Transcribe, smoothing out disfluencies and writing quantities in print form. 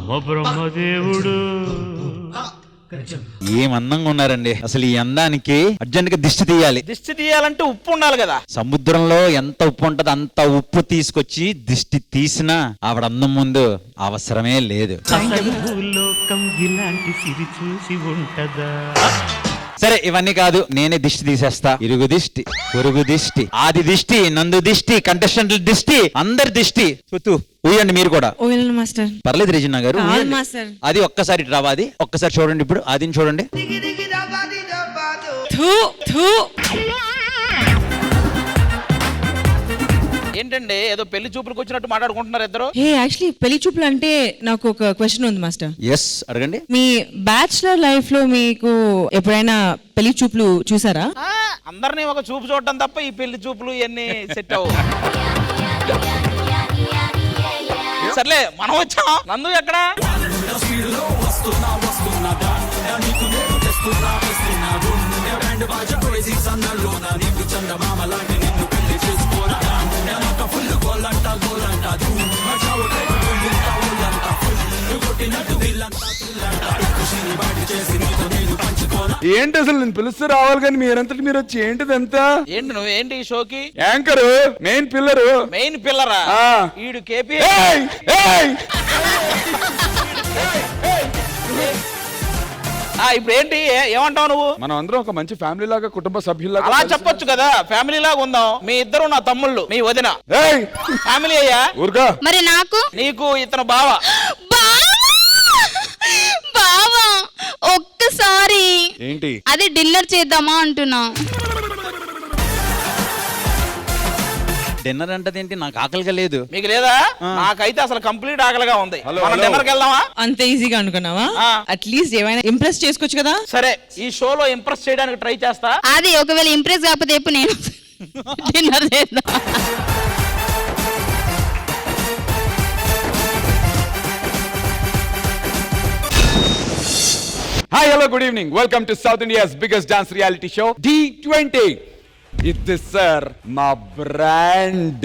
అమ్మ బ్రహ్మదేవుడు. ఏం అందంగా ఉన్నారండి. అసలు ఈ అందానికి అర్జెంట్ గా దిష్టి తీయాలి. దిష్టి తీయాలంటే ఉప్పు ఉండాలి కదా. సముద్రంలో ఎంత ఉప్పు ఉంటదో అంత ఉప్పు తీసుకొచ్చి దిష్టి తీసినా ఆవిడ అందం ముందు అవసరమే లేదు. అసలు భూలోకం ఇలాంటి సిరి చూసి ఉంటదా? సరే ఇవన్నీ కాదు, నేనే దిష్టి తీసేస్తా. ఇరుగు దిష్టి, పొరుగు దిష్టి, ఆది దిష్టి, నందు దిష్టి, కంటెస్టెంట్ల దిష్టి, అందరి దిష్టి. ఊయండి మీరు కూడా. మాస్టర్ పర్లేదు రెజినా గారు. మాస్టర్ అది ఒక్కసారి రావాది, ఒక్కసారి చూడండి. ఇప్పుడు ఆదిని చూడండి. ఏంటండి ఏదో పెళ్లి చూపులకు వచ్చినట్టు మాట్లాడుకుంటున్నారు ఇద్దరు? యాక్చువల్లీ పెళ్లి చూపులు అంటే నాకు ఒక క్వశ్చన్ ఉంది మాస్టర్. ఎస్ అడగండి. మీ బ్యాచులర్ లైఫ్ లో మీకు ఎప్పుడైనా పెళ్లి చూపులు చూసారా? అందరినీ ఒక చూపు చూడటం తప్ప ఈ పెళ్లి చూపులు ఇవన్నీ సెట్ అవ్వు. సర్లే మనం వచ్చాం. నందు ఎక్కడ? ఏంటి అసలు నేను పిలుస్తూ రావాలి కానీ మీరంతటి మీరు వచ్చి ఏంటిదంతా? ఏంటి నువ్వు ఏంటి ఈ షోకి యాంకరు, మెయిన్ పిల్లరు. మెయిన్ పిల్లరా? ఈడు కేపీ. ఇప్పుడు ఏంటి ఏమంటావు నువ్వు? మనం అందరం ఒక మంచి ఫ్యామిలీ లాగా, కుటుంబ సభ్యులాగా అలా చెప్పొచ్చు కదా. ఫ్యామిలీ లాగా ఉందాం. మీ ఇద్దరు నా తమ్ముళ్ళు, మీ వదిన ఫ్యామిలీ అయ్యా. ఊరుగా. మరి నాకు? నీకు ఇతను బావ. బావా ఒక్కసారి ఏంటి అదే డిన్నర్ చేద్దామా అంటున్నా. డిన్నర్ అంటదేంటి? నాకు ఆకలిగా లేదు. మీకు లేదా? నాకైతే అసలు కంప్లీట్ ఆకలిగా ఉంది. మనం డిన్నర్కి వెళ్దామా? అంత ఈజీగా అనుకున్నావా? అట్లీస్ట్ ఏమైనా ఇంప్రెస్ చేసుకోవచ్చు కదా. సరే ఈ షోలో ఇంప్రెస్ చేయడానికి ట్రై చేస్తా. అది ఒకవేళ ఇంప్రెస్ కాకపోతే ఎప్పుడు నేను డిన్నర్ చేద్దాం. Hi, hello, good evening. Welcome to South India's biggest dance reality show, D20. This sir, my brand.